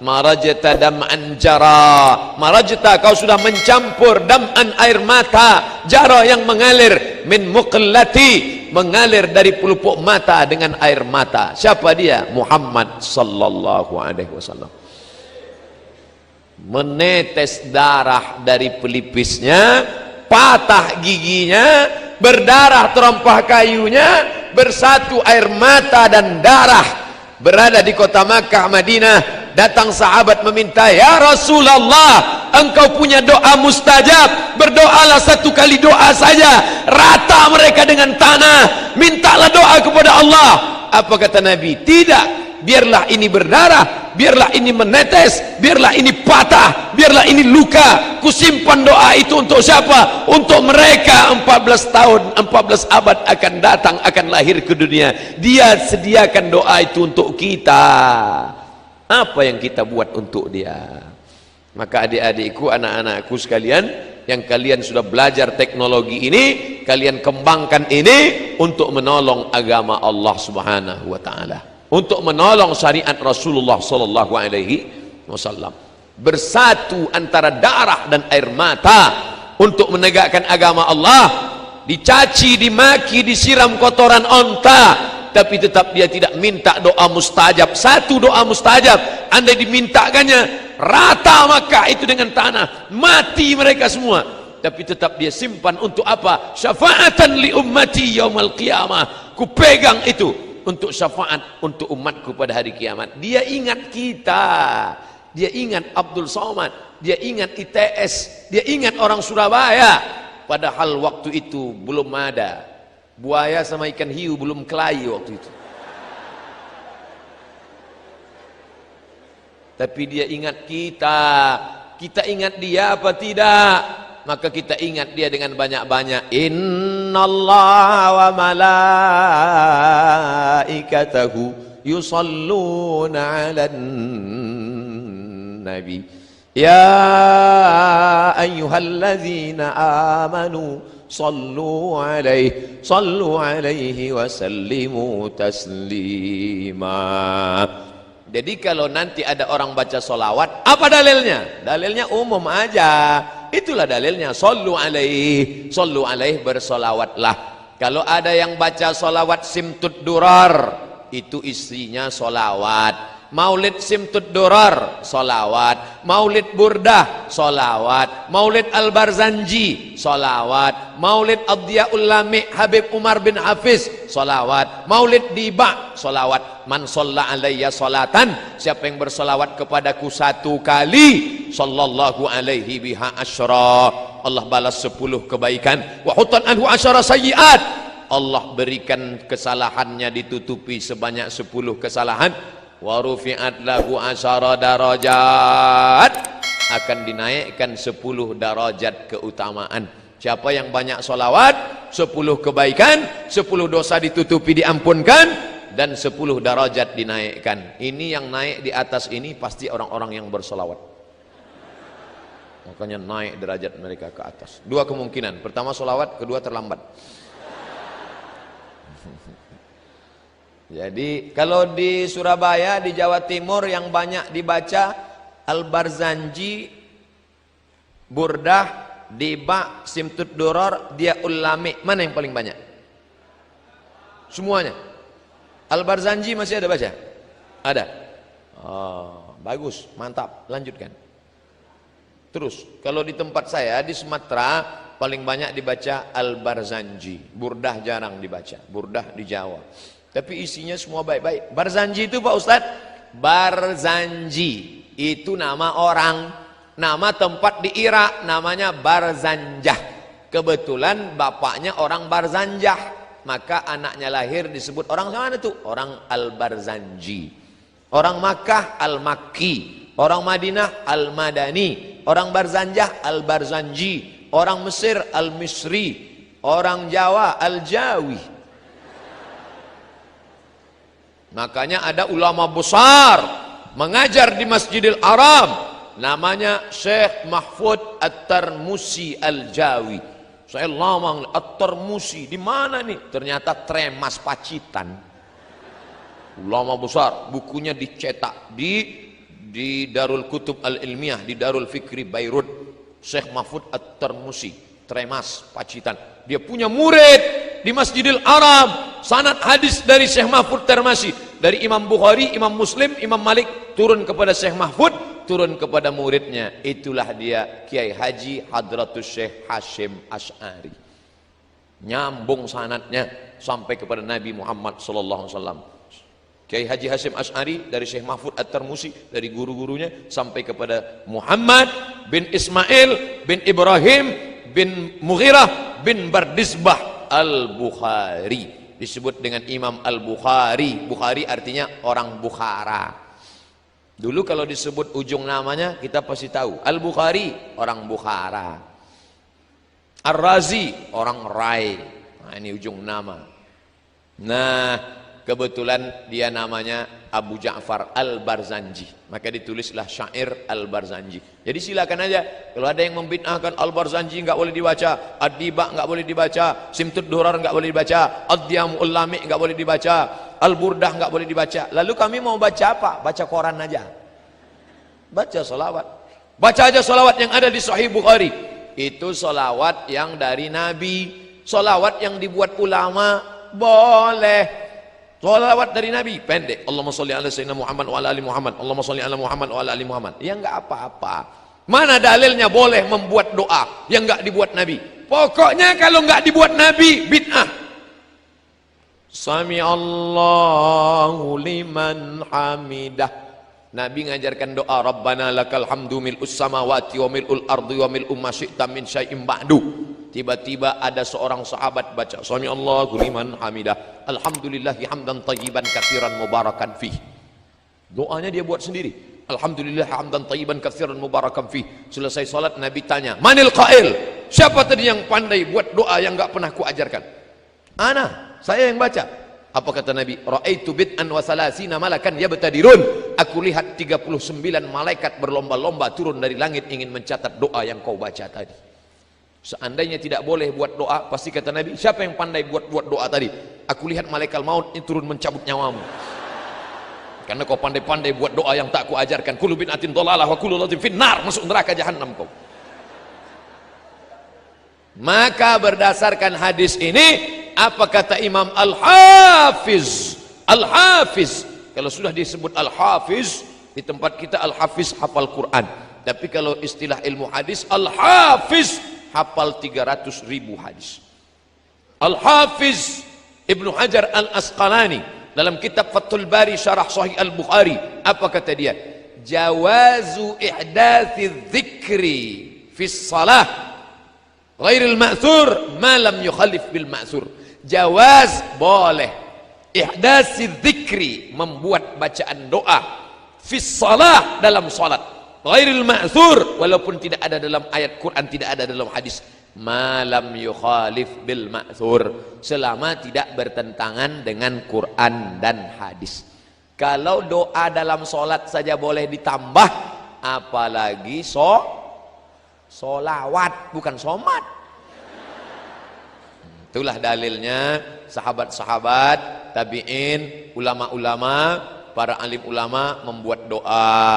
marajta dam'an jara, marajta kau sudah mencampur, dam'an air mata, jara yang mengalir, min muqallati mengalir dari pelupuk mata dengan air mata. Siapa dia? Muhammad sallallahu alaihi wasallam. Menetes darah dari pelipisnya, patah giginya, berdarah terompah kayunya, bersatu air mata dan darah. Berada di kota Makkah, Madinah, datang sahabat meminta, ya Rasulullah, engkau punya doa mustajab, berdoalah satu kali doa saja, rata mereka dengan tanah, mintalah doa kepada Allah. Apa kata Nabi? Tidak, biarlah ini berdarah, biarlah ini menetes, biarlah ini patah, biarlah ini luka, kusimpan doa itu untuk siapa? Untuk mereka 14 tahun, 14 abad akan datang, akan lahir ke dunia. Dia sediakan doa itu untuk kita. Apa yang kita buat untuk dia? Maka adik-adikku, anak-anakku sekalian, yang kalian sudah belajar teknologi ini, kalian kembangkan ini untuk menolong agama Allah subhanahu wa ta'ala, untuk menolong syariat Rasulullah sallallahu alaihi wasallam. Bersatu antara darah dan air mata untuk menegakkan agama Allah. Dicaci, dimaki, disiram kotoran onta, tapi tetap dia tidak minta doa mustajab. Satu doa mustajab, andai dimintakannya, rata Makkah itu dengan tanah, mati mereka semua, tapi tetap dia simpan untuk apa? Syafaatan li ummati yaumal qiyamah. Ku pegang itu untuk syafaat untuk umatku pada hari kiamat. Dia ingat kita, dia ingat Abdul Somad, dia ingat ITS, dia ingat orang Surabaya. Padahal waktu itu belum ada buaya sama ikan hiu, belum kelahi waktu itu. Tapi dia ingat kita. Kita ingat dia apa tidak? Maka kita ingat dia dengan banyak-banyak. Innallaha wa malaikatahu yusalluna 'alan nabi. Ya ayyuhalladzina amanu sallu alaihi wa sallimu taslima. Jadi kalau nanti ada orang baca solawat, apa dalilnya? Dalilnya umum aja. Itulah dalilnya. Sallu alaihi bersolawatlah. Kalau ada yang baca solawat simtud durar, itu isinya solawat. Maulid simtud durar, solawat. Maulid burdah, solawat. Maulid al-Barzanji, solawat. Maulid ad-Diyaul Lami Habib Umar bin Hafiz, solawat. Maulid diba, solawat. Man sholla alayya sholatan, siapa yang bersolawat kepadaku satu kali, sallallahu alaihi biha asyra, Allah balas 10 kebaikan. Wa hutan anhu asyara sayyiat, Allah berikan kesalahannya ditutupi sebanyak 10 kesalahan. Wa rufi'at lahu asyara darajat, akan dinaikkan 10 darajat keutamaan. Siapa yang banyak solawat, 10 kebaikan, 10 dosa ditutupi diampunkan, dan 10 darajat dinaikkan. Ini yang naik di atas ini pasti orang-orang yang bersolawat. Makanya naik derajat mereka ke atas. Dua kemungkinan, pertama solawat, kedua terlambat. Jadi kalau di Surabaya, di Jawa Timur yang banyak dibaca Al-Barzanji, Burdah, Diba, Simtud Duror, Diyaul Lami, mana yang paling banyak? Semuanya. Al-Barzanji masih ada baca? Ada. Oh, bagus, mantap, lanjutkan. Terus, kalau di tempat saya di Sumatera paling banyak dibaca Al-Barzanji. Burdah jarang dibaca, Burdah di Jawa. Tapi isinya semua baik-baik. Barzanji itu Pak Ustadz, Barzanji itu nama orang, nama tempat di Irak namanya Barzanjah. Kebetulan bapaknya orang Barzanjah, maka anaknya lahir disebut orang mana tuh? Orang Al-Barzanji. Orang Makkah Al-Makki, orang Madinah Al-Madani, orang Barzanjah Al-Barzanji, orang Mesir Al-Misri, orang Jawa Al-Jawi. Makanya ada ulama besar mengajar di Masjidil Haram, namanya Syekh Mahfud At-Tarmusi Al-Jawi. Saya lama At-Tarmusi di mana nih? Ternyata Tremas Pacitan. Ulama besar, bukunya dicetak di di Darul Kutub Al-Ilmiyah, di Darul Fikri Beirut, Syekh Mahfud At-Tarmusi, Tremas, Pacitan. Dia punya murid di Masjidil Haram, sanad hadis dari Syekh Mahfud Tarmusi, dari Imam Bukhari, Imam Muslim, Imam Malik, turun kepada Syekh Mahfud, turun kepada muridnya. Itulah dia Kiai Haji Hadratus Syekh Hashim Asy'ari. Nyambung sanadnya sampai kepada Nabi Muhammad sallallahu alaihi wasallam. Kiai Haji Hashim Asy'ari dari Syekh Mahfud At-Tarmusi, dari guru-gurunya sampai kepada Muhammad bin Ismail bin Ibrahim bin Mughirah bin Bardisbah Al-Bukhari. Disebut dengan Imam Al-Bukhari. Bukhari artinya orang Bukhara. Dulu kalau disebut ujung namanya kita pasti tahu. Al-Bukhari orang Bukhara. Ar-Razi orang Rai. Nah, ini ujung nama. Nah, kebetulan dia namanya Abu Ja'far Al-Barzanji, maka ditulislah syair Al-Barzanji. Jadi silakan aja, kalau ada yang membid'ahkan Al-Barzanji nggak boleh dibaca, Ad-Diba nggak boleh dibaca, Simtud Durar nggak boleh dibaca, Ad-Diyamul Lami nggak boleh dibaca, Al-Burdah nggak boleh dibaca. Lalu kami mau baca apa? Baca koran aja, baca solawat, baca aja solawat yang ada di Sahih Bukhari. Itu solawat yang dari Nabi. Solawat yang dibuat ulama boleh. Sholawat dari Nabi pendek, Allahumma sholli ala sayyidina Muhammad wa ala ali Muhammad, Allahumma sholli ala Muhammad wa ala ali Muhammad. Ya enggak apa-apa. Mana dalilnya boleh membuat doa yang enggak dibuat Nabi? Pokoknya kalau enggak dibuat Nabi bid'ah. Sami Allahu liman hamidah. Nabi ngajarkan doa Rabbana lakal hamdu mil'us samawati wa mil'ul ardi wa mil'u ma syi'ta min syai'im ba'du. Tiba-tiba ada seorang sahabat baca Sami Allahu liman hamidah, alhamdulillahi hamdan tayyiban katsiran mubarakan fih. Doanya dia buat sendiri, alhamdulillah hamdan tayyiban katsiran mubarakan fih. Selesai salat Nabi tanya, manil qail? Siapa tadi yang pandai buat doa yang enggak pernah kuajarkan? Ana, saya yang baca. Apa kata Nabi? Ra'aitu bid'an wa salasina malakan yabtadirun. Aku lihat 39 malaikat berlomba-lomba turun dari langit ingin mencatat doa yang kau baca tadi. Seandainya tidak boleh buat doa, pasti kata Nabi, siapa yang pandai buat doa tadi? Aku lihat malaikat maut ini turun mencabut nyawamu. Karena kau pandai-pandai buat doa yang tak kuajarkan. Kullu bid'atin dhalalah wa kullu dhalatin finnar, masuk neraka jahanam kau. Maka berdasarkan hadis ini, apa kata Imam Al-Hafiz? Al-Hafiz, kalau sudah disebut Al-Hafiz, di tempat kita Al-Hafiz hafal Quran. Tapi kalau istilah ilmu hadis, Al-Hafiz hafal 300.000 hadis. Al-Hafiz Ibnu Hajar Al-Asqalani dalam kitab Fathul Bari Syarah Sahih Al-Bukhari, apa kata dia? Jawazu ihdathi dzikri fi shalah ghairil ma'thur ma lam yukhalif bil ma'thur. Jawaz, boleh, ihdathi dzikri, membuat bacaan doa fi shalah, dalam salat, ghairil ma'thur, walaupun tidak ada dalam ayat Quran, tidak ada dalam hadis, malam yukhalif bil ma'thur, selama tidak bertentangan dengan Quran dan hadis. Kalau doa dalam solat saja boleh ditambah, apalagi solawat, bukan somat. Itulah dalilnya sahabat-sahabat, tabi'in, ulama-ulama, para alim ulama membuat doa.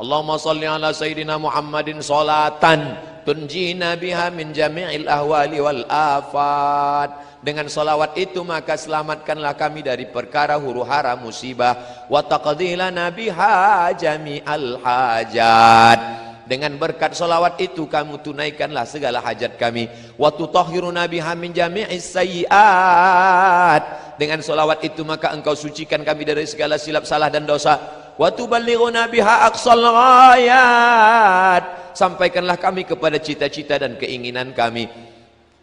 Allahumma sholli ala sayyidina Muhammadin sholatan tunjina biha min jami'il ahwali wal afat. Dengan salawat itu maka selamatkanlah kami dari perkara huru-hara musibah, wa taqdilana biha jami'al hajat. Dengan berkat salawat itu kamu tunaikanlah segala hajat kami, wa tutahhiruna biha min jami'is sayyi'at. Dengan salawat itu maka engkau sucikan kami dari segala silap salah dan dosa, wa tuballighuna biha aqsal ghayat. Sampaikanlah kami kepada cita-cita dan keinginan kami,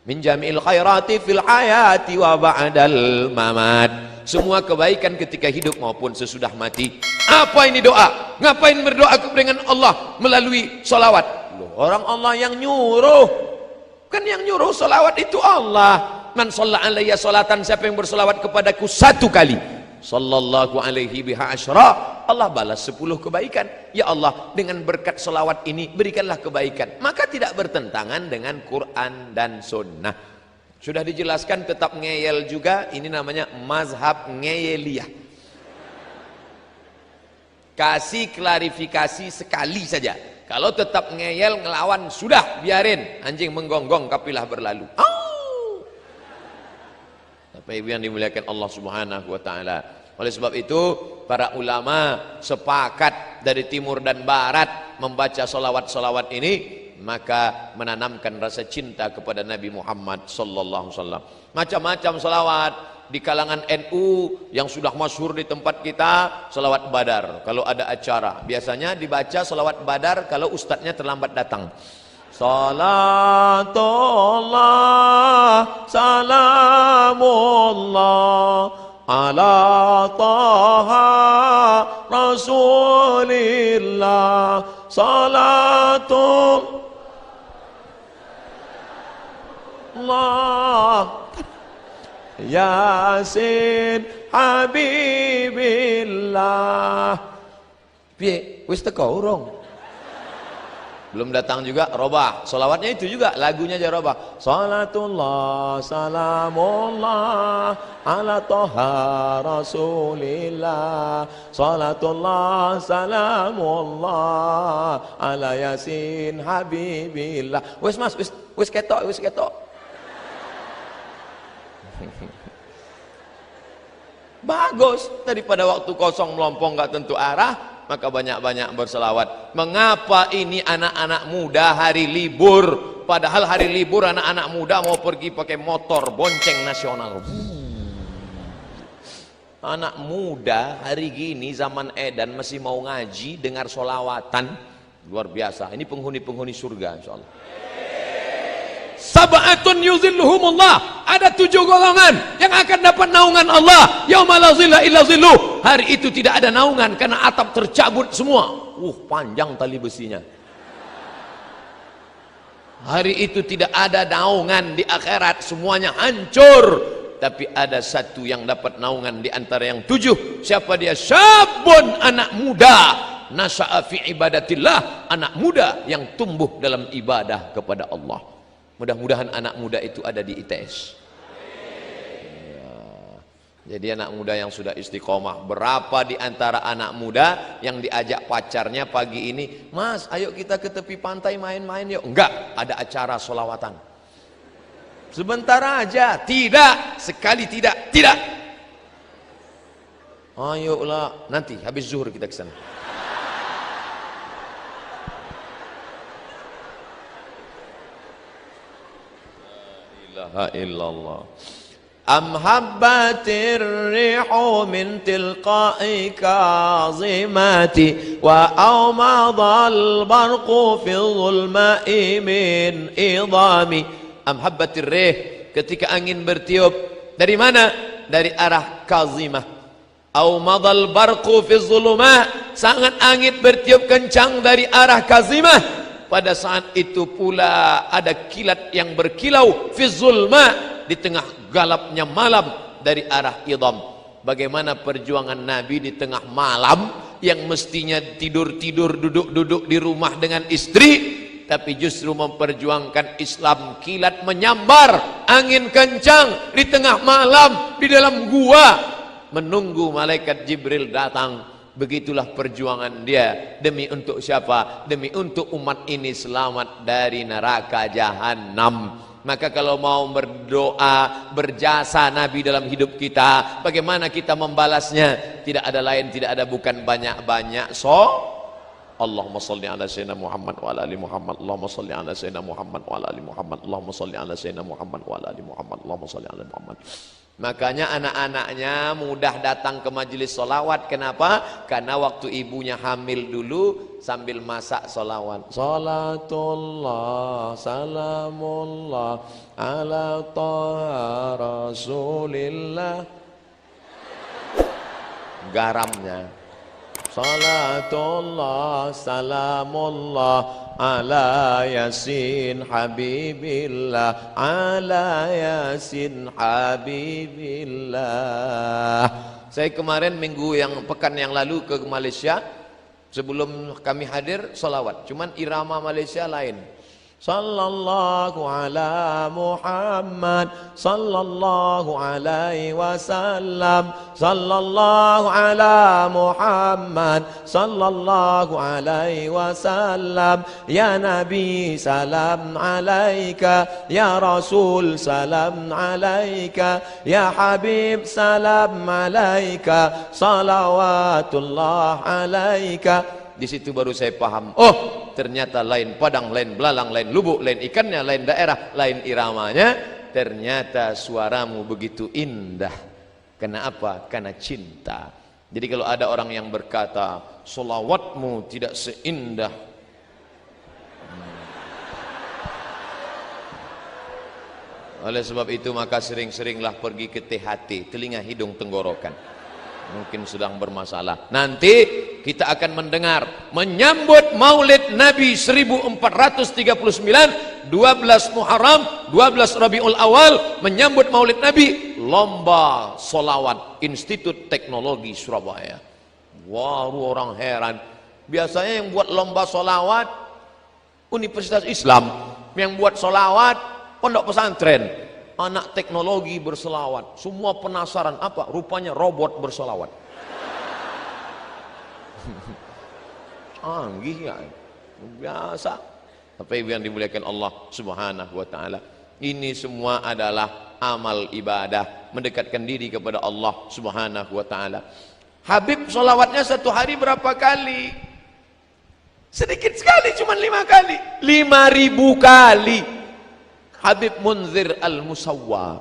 min jami'il khairati fil hayati wa ba'dal mamat. Semua kebaikan ketika hidup maupun sesudah mati. Apa ini doa? Ngapain berdoa dengan Allah melalui salawat? Loh, orang Allah yang nyuruh. Kan yang nyuruh salawat itu Allah. Man shalla alayya salatan, siapa yang bersalawat kepadaku 1 kali, sallallahu alaihi biha asyra, Allah balas 10 kebaikan. Ya Allah, dengan berkat salawat ini berikanlah kebaikan. Maka tidak bertentangan dengan Quran dan Sunnah. Sudah dijelaskan, tetap ngeyel juga. Ini namanya mazhab ngeyeliyah. Kasih klarifikasi sekali saja. Kalau tetap ngeyel ngelawan, sudah biarin anjing menggonggong kapilah berlalu. Bapak Ibu yang dimuliakan Allah Subhanahu wa taala. Oleh sebab itu para ulama sepakat dari timur dan barat membaca solawat-solawat ini, maka menanamkan rasa cinta kepada Nabi Muhammad sallallahu alaihi wasallam. Macam-macam solawat di kalangan NU yang sudah masyhur di tempat kita, solawat Badar. Kalau ada acara biasanya dibaca solawat Badar kalau ustadznya terlambat datang. Salatullah salamullah ala taha rasulillah salatullah Yasin Habibillah. Piye? Wis teko urung? Belum datang juga robah. Solawatnya itu juga, lagunya aja robah. Salatullah salamullah ala toha rasulillah. Salatullah salamullah ala Yasin Habibillah. Wis mas, wis ketok, wis ketok. Bagus, daripada waktu kosong melompong gak tentu arah, maka banyak-banyak berselawat. Mengapa ini anak-anak muda hari libur, padahal hari libur anak-anak muda mau pergi pakai motor bonceng nasional. Anak muda hari gini zaman edan masih mau ngaji, dengar solawatan, luar biasa. Ini penghuni-penghuni surga insyaallah. Sab'atun yuzilluhumullah, ada 7 golongan yang akan dapat naungan Allah. Yauma la zilla illa zilluh, hari itu tidak ada naungan karena atap tercabut semua. Panjang tali besinya. Hari itu tidak ada naungan di akhirat, semuanya hancur. Tapi ada satu yang dapat naungan di antara yang 7. Siapa dia? Syabun, anak muda, nasya'a fi ibadatillah, anak muda yang tumbuh dalam ibadah kepada Allah. Mudah-mudahan anak muda itu ada di ITS. Ya. Jadi anak muda yang sudah istiqomah. Berapa di antara anak muda yang diajak pacarnya pagi ini, Mas ayo kita ke tepi pantai main-main yuk. Enggak, ada acara solawatan. Sebentar aja. Tidak, sekali tidak. Tidak. Ayolah, nanti habis zuhur kita ke sana. Illallah. Am habbatir rihu min tilqa'i kazimati wa awmadal barqu fi dhulma'i min idami. Am habbatir rih, ketika angin bertiup dari mana? Dari arah kazimah. Awmadal barqu fi dhulma, sangat angin bertiup kencang dari arah kazimah. Pada saat itu pula ada kilat yang berkilau fi zulma, di tengah galapnya malam dari arah idham. Bagaimana perjuangan Nabi di tengah malam yang mestinya tidur-tidur, duduk-duduk di rumah dengan istri, tapi justru memperjuangkan Islam. Kilat menyambar, angin kencang di tengah malam di dalam gua menunggu malaikat Jibril datang. Begitulah perjuangan dia. Demi untuk siapa? Demi untuk umat ini selamat dari neraka jahanam. Maka kalau mau berdoa, berjasa Nabi dalam hidup kita, bagaimana kita membalasnya? Tidak ada lain, tidak ada bukan banyak-banyak. Allahumma salli ala sayyidina Muhammad wa ala ali Muhammad. Allahumma salli ala sayyidina Muhammad wa ala ali Muhammad. Allahumma salli ala sayyidina Muhammad wa ala ali Muhammad. Allahumma salli ala Muhammad. Makanya anak-anaknya mudah datang ke majelis solawat. Kenapa? Karena waktu ibunya hamil dulu sambil masak solawat. Salatullah salamullah ala taha rasulillah. Garamnya. Salatullah salamullah ala Yasin Habibillah, ala Yasin Habibillah. Saya kemarin pekan yang lalu ke Malaysia. Sebelum kami hadir solawat, cuman irama Malaysia lain. sallallahu ala Muhammad sallallahu alaihi wasallam, sallallahu ala Muhammad sallallahu alaihi wasallam, ya Nabi salam alaika, ya Rasul salam alaika, ya Habib salam alaika, salawatullah alaika. Di situ baru saya paham, oh ternyata lain padang, lain belalang, lain lubuk, lain ikannya, lain daerah, lain iramanya. Ternyata suaramu begitu indah. Kenapa? Karena cinta. Jadi kalau ada orang yang berkata solawatmu tidak seindah, oleh sebab itu maka sering-seringlah pergi ke THT, telinga hidung tenggorokan. Mungkin sedang bermasalah. Nanti kita akan mendengar menyambut Maulid Nabi 1439, 12 Muharram, 12 Rabiul Awal, menyambut Maulid Nabi, lomba solawat Institut Teknologi Surabaya. Wah, orang heran. Biasanya yang buat lomba solawat Universitas Islam, yang buat solawat pondok pesantren. Anak teknologi berselawat, semua penasaran apa? Rupanya robot berselawat. Canggih ya, biasa. Tapi yang dimuliakan Allah Subhanahu wa taala, ini semua adalah amal ibadah, mendekatkan diri kepada Allah Subhanahu wa taala. Habib selawatnya satu hari berapa kali? Sedikit sekali, cuma 5 kali. 5.000 kali. Habib Munzir Al-Musawwa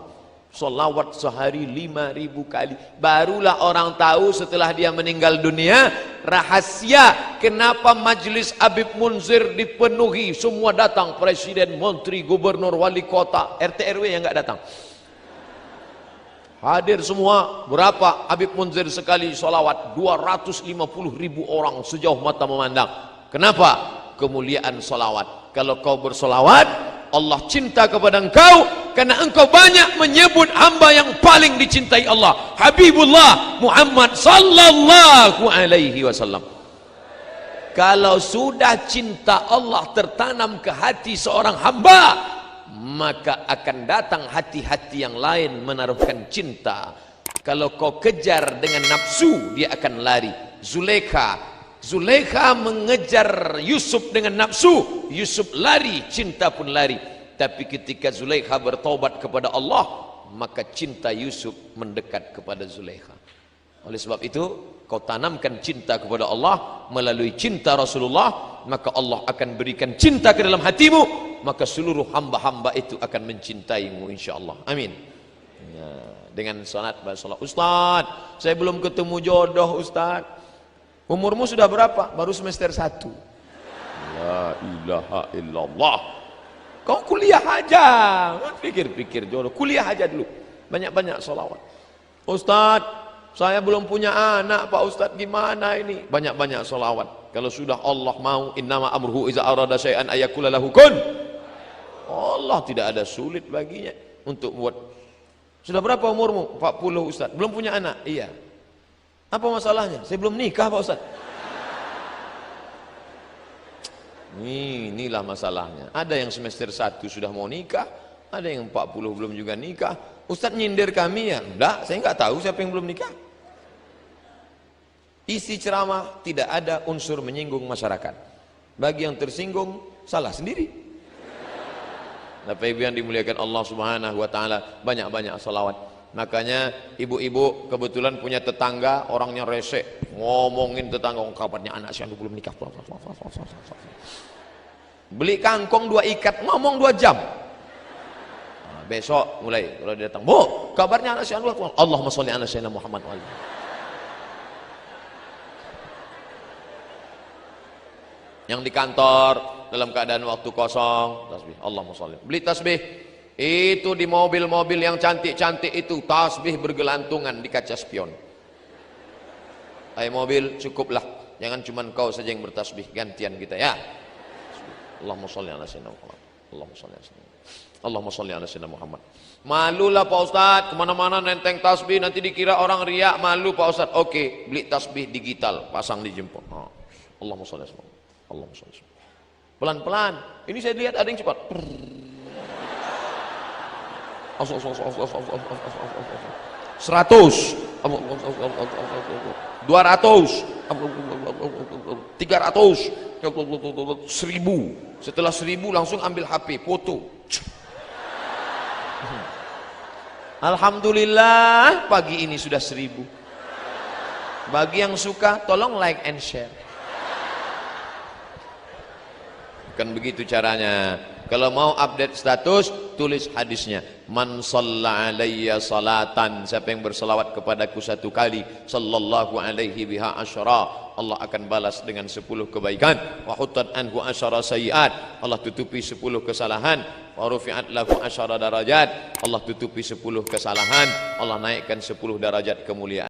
solawat sehari 5.000 kali. Barulah orang tahu setelah dia meninggal dunia rahasia kenapa majlis Habib Munzir dipenuhi, semua datang, presiden, menteri, gubernur, wali kota, RT RW yang enggak datang hadir semua. Berapa Habib Munzir sekali solawat? 250.000 orang sejauh mata memandang. Kenapa? Kemuliaan solawat. Kalau kau bersolawat, Allah cinta kepada engkau karena engkau banyak menyebut hamba yang paling dicintai Allah, Habibullah Muhammad sallallahu alaihi wasallam. Kalau sudah cinta Allah tertanam ke hati seorang hamba, maka akan datang hati-hati yang lain menaruhkan cinta. Kalau kau kejar dengan nafsu, dia akan lari. Zulaikha mengejar Yusuf dengan nafsu, Yusuf lari, cinta pun lari. Tapi ketika Zulaikha bertaubat kepada Allah, maka cinta Yusuf mendekat kepada Zulaikha. Oleh sebab itu, kau tanamkan cinta kepada Allah melalui cinta Rasulullah, maka Allah akan berikan cinta ke dalam hatimu, maka seluruh hamba-hamba itu akan mencintaimu insyaallah. Amin. Ya, dengan salat salat. Ustaz, saya belum ketemu jodoh Ustaz. Umurmu sudah berapa? Baru semester 1. La ilaha illallah. Kau kuliah aja. Pikir-pikir jodoh. Kuliah aja dulu. Banyak-banyak sholawat. Ustaz, saya belum punya anak Pak Ustaz, gimana ini? Banyak-banyak sholawat. Kalau sudah Allah mau, innama amruhu iza arada syai'an ayakula lahu kun. Allah tidak ada sulit baginya untuk buat. Sudah berapa umurmu? 40 Ustaz. Belum punya anak? Iya. Apa masalahnya? Saya belum nikah Pak Ustaz. Inilah masalahnya. Ada yang semester 1 sudah mau nikah, ada yang 40 belum juga nikah. Ustaz nyindir kami ya? Enggak, saya enggak tahu siapa yang belum nikah. Isi ceramah tidak ada unsur menyinggung masyarakat. Bagi yang tersinggung, salah sendiri. Bapak Ibu yang dimuliakan Allah Subhanahu wa taala, banyak-banyak salawat. Makanya ibu-ibu kebetulan punya tetangga orangnya rese, ngomongin tetangga, kabarnya anak si anu belum nikah. Beli kangkong 2 ikat, ngomong 2 jam. Nah, besok mulai kalau dia datang, "Bu, kabarnya anak si anu, Allahumma sholli ala sayyidina Muhammad wa alihi." Yang di kantor dalam keadaan waktu kosong, tasbih, Allahumma sholli. Beli tasbih. Itu di mobil-mobil yang cantik-cantik itu tasbih bergelantungan di kaca spion. Hai mobil, cukuplah, jangan cuma kau saja yang bertasbih, gantian kita ya. Allahumma sholli ala sayyidina Muhammad. Allahumma sholli ala sayyidina Muhammad. Allahumma sholli ala sayyidina Muhammad. Malulah Pak Ustaz, kemana-mana nenteng tasbih, nanti dikira orang riak, malu Pak Ustaz. Oke, beli tasbih digital, pasang di jempol. Allahumma sholli ala sayyidina Muhammad. Allahumma sholli ala sayyidina Muhammad. pelan-pelan. Ini saya lihat ada yang cepat. 100, 200, 300, 1000. Setelah 1000 langsung ambil HP, foto. Alhamdulillah, pagi ini sudah 1000. Bagi yang suka, tolong like and share. Bukan begitu caranya. Kalau mau update status, tulis hadisnya. Man shalla alayya salatan, siapa yang berselawat kepadaku 1 kali, sallallahu alaihi biha asyara, Allah akan balas dengan 10 kebaikan. Wa hutat anhu asyara sayiat, Allah tutupi 10 kesalahan. Wa rufi'at lahu asyara darajat, Allah tutupi 10 kesalahan, Allah naikkan 10 derajat kemuliaan.